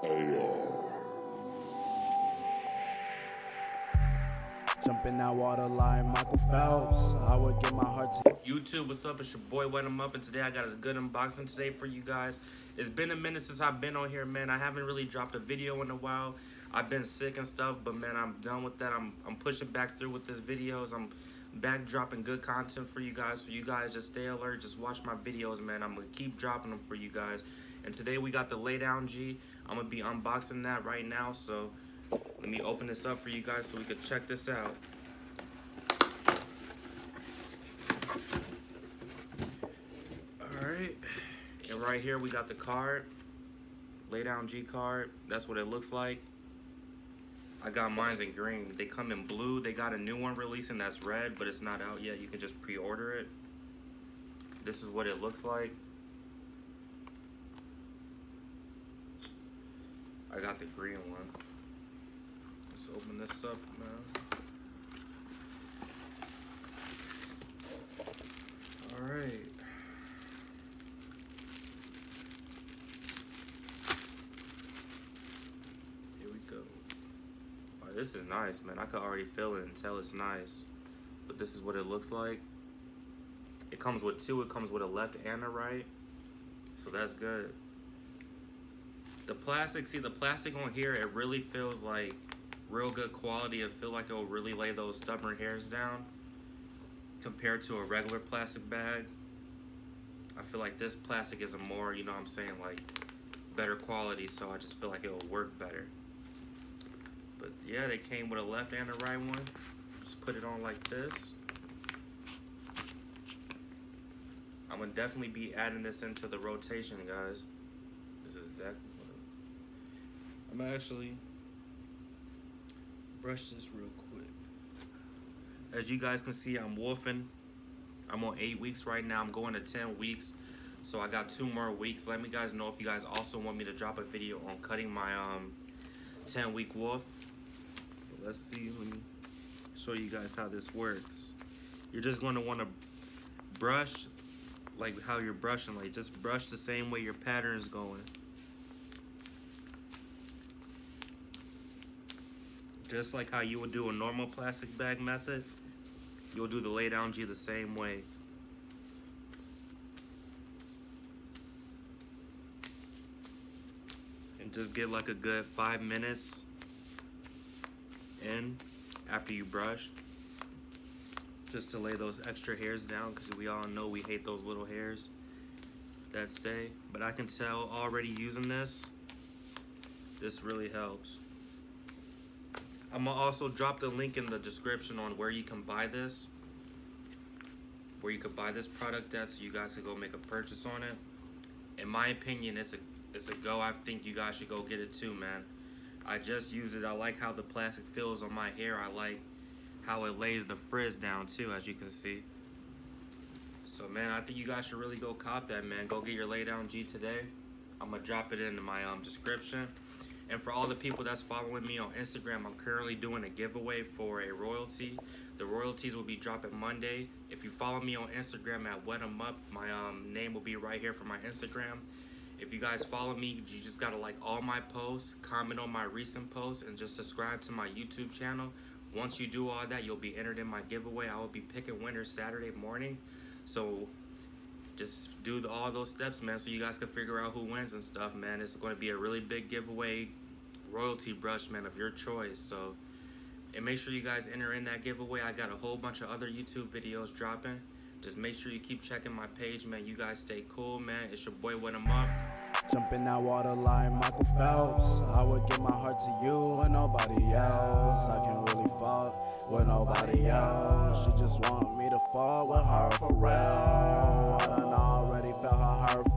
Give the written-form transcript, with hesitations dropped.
Jump in that water like Michael Phelps. I would give my heart to YouTube. What's up? It's your boy Wet 'em Up, and today I got a good unboxing today for you guys. It's been a minute since I've been on here, man. I haven't really dropped a video in a while. I've been sick and stuff, but man, I'm done with that. I'm pushing back through with these videos. I'm back dropping good content for you guys, so you guys just stay alert. Just watch my videos, man. I'm gonna keep dropping them for you guys. And today we got the lay down G. I'm gonna be unboxing that right now, so let me open this up for you guys so we can check this out. Alright, and right here we got the card, lay down G card. That's what it looks like. I got mine's in green. They come in blue. They got a new one releasing that's red, but it's not out yet. You can just pre-order it. This is what it looks like. I got the green one. Let's open this up, man. Alright. Here we go. Oh, this is nice, man. I could already feel it and tell it's nice. But this is what it looks like. It comes with two. It comes with a left and a right. So that's good. The plastic, see the plastic on here, it really feels like real good quality. I feel like it will really lay those stubborn hairs down compared to a regular plastic bag. I feel like this plastic is a more, you know what I'm saying, like better quality, so I just feel like it will work better. But yeah, they came with a left and a right one. Just put it on like this. I'm gonna definitely be adding this into the rotation, guys. This is exactly what I'm actually brush this real quick. As you guys can see, I'm wolfing. I'm on 8 weeks right now. I'm going to 10 weeks. So I got 2 more weeks. Let me guys know if you guys also want me to drop a video on cutting my 10-week wolf. But let's see. Let me show you guys how this works. You're just going to want to brush like how you're brushing. Like just brush the same way your pattern is going. Just like how you would do a normal plastic bag method, you'll do the lay down G the same way. And just get like a good 5 minutes in after you brush, just to lay those extra hairs down, because we all know we hate those little hairs that stay. But I can tell already using this really helps. I'm gonna also drop the link in the description on where you can buy this, where you could buy this product at, so you guys can go make a purchase on it. In my opinion, it's a go. I think you guys should go get it too, man. I just use it. I like how the plastic feels on my hair. I like how it lays the frizz down too, as you can see. So man, I think you guys should really go cop that, man. Go get your lay down G today. I'm gonna drop it in my description. And for all the people that's following me on Instagram, I'm currently doing a giveaway for a royalty. The royalties will be dropping Monday. If you follow me on Instagram at Wet 'em Up, my name will be right here for my Instagram. If you guys follow me, you just gotta like all my posts, comment on my recent posts, and just subscribe to my YouTube channel. Once you do all that, you'll be entered in my giveaway. I will be picking winners Saturday morning. So just do all those steps, man, so you guys can figure out who wins and stuff, man. It's going to be a really big giveaway, royalty brush, man, of your choice. So, and make sure you guys enter in that giveaway. I got a whole bunch of other YouTube videos dropping. Just make sure you keep checking my page, man. You guys stay cool, man. It's your boy Wet 'em Up. jump in that water like Michael Phelps. I would give my heart to you and nobody else. I can't really fuck with nobody else. She just want me to fall with her for real. I done already felt how her feel.